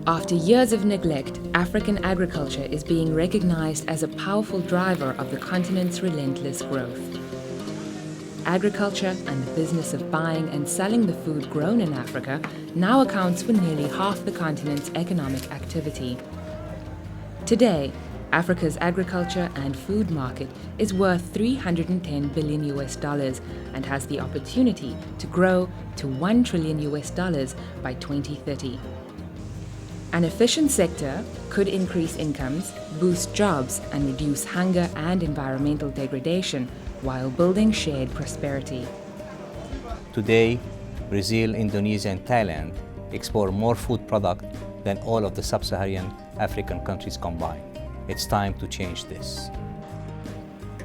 After years of neglect, African agriculture is being recognized as a powerful driver of the continent's relentless growth. Agriculture and the business of buying and selling the food grown in Africa now accounts for nearly half the continent's economic activity. Today, Africa's agriculture and food market is worth $310 billion and has the opportunity to grow to $1 trillion by 2030. An efficient sector could increase incomes, boost jobs, and reduce hunger and environmental degradation while building shared prosperity. Today, Brazil, Indonesia, and Thailand export more food product than all of the sub-Saharan African countries combined. It's time to change this.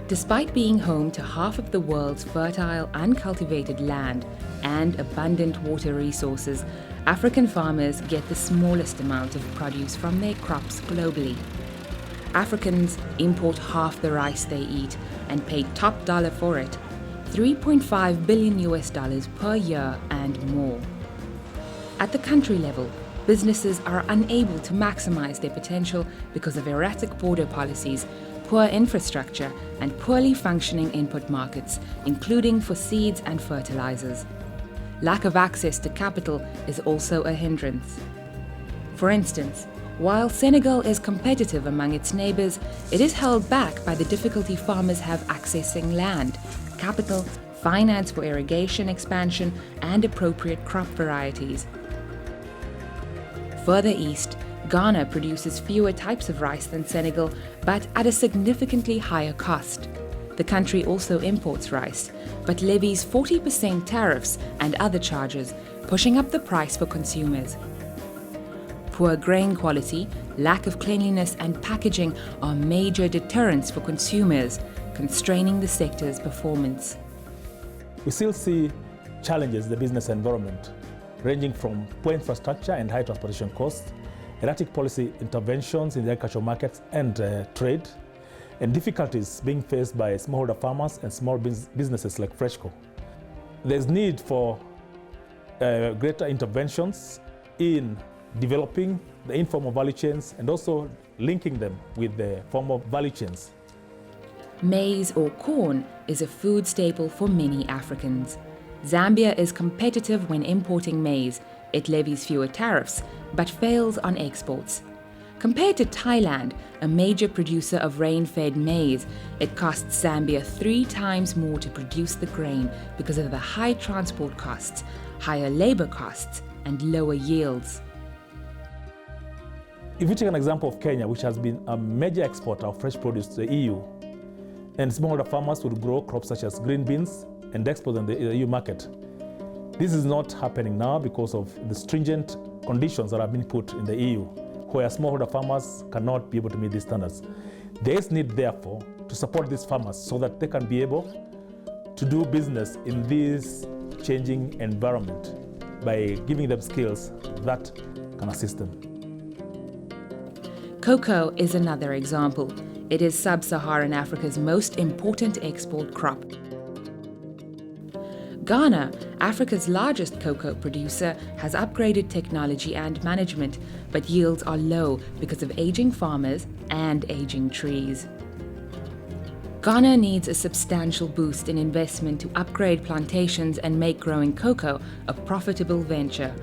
Despite being home to half of the world's fertile, uncultivated land and abundant water resources, African farmers get the smallest amount of produce from their crops globally. Africans import half the rice they eat and pay top dollar for it, $3.5 billion per year and more. At the country level, businesses are unable to maximize their potential because of erratic border policies, poor infrastructure, and poorly functioning input markets, including for seeds and fertilizers. Lack of access to capital is also a hindrance. For instance, while Senegal is competitive among its neighbors, it is held back by the difficulty farmers have accessing land, capital, finance for irrigation expansion, and appropriate crop varieties. Further east, Ghana produces fewer types of rice than Senegal, but at a significantly higher cost. The country also imports rice, but levies 40% tariffs and other charges, pushing up the price for consumers. Poor grain quality, lack of cleanliness, and packaging are major deterrents for consumers, constraining the sector's performance. We still see challenges in the business environment, ranging from poor infrastructure and high transportation costs, erratic policy interventions in the agricultural markets and trade, and difficulties being faced by smallholder farmers and small businesses like Freshco. There's need for greater interventions in developing the informal value chains and also linking them with the formal value chains. Maize or corn is a food staple for many Africans. Zambia is competitive when importing maize. It levies fewer tariffs, but fails on exports. Compared to Thailand, a major producer of rain-fed maize, it costs Zambia 3 times more to produce the grain because of the high transport costs, higher labor costs, and lower yields. If we take an example of Kenya, which has been a major exporter of fresh produce to the EU, and smallholder farmers would grow crops such as green beans and export them to the EU market. This is not happening now because of the stringent conditions that have been put in the EU, where smallholder farmers cannot be able to meet these standards. There is need, therefore, to support these farmers so that they can be able to do business in this changing environment by giving them skills that can assist them. Cocoa is another example. It is sub-Saharan Africa's most important export crop. Ghana, Africa's largest cocoa producer, has upgraded technology and management, but yields are low because of aging farmers and aging trees. Ghana needs a substantial boost in investment to upgrade plantations and make growing cocoa a profitable venture.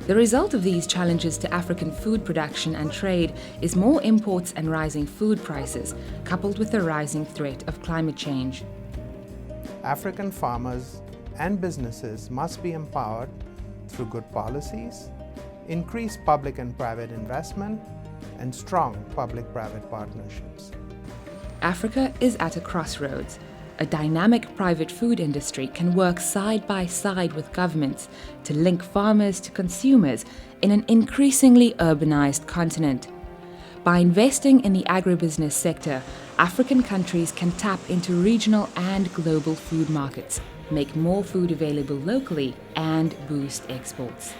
The result of these challenges to African food production and trade is more imports and rising food prices, coupled with the rising threat of climate change. African farmers and businesses must be empowered through good policies, increased public and private investment, and strong public-private partnerships. Africa is at a crossroads. A dynamic private food industry can work side by side with governments to link farmers to consumers in an increasingly urbanized continent. By investing in the agribusiness sector, African countries can tap into regional and global food markets, make more food available locally, and boost exports.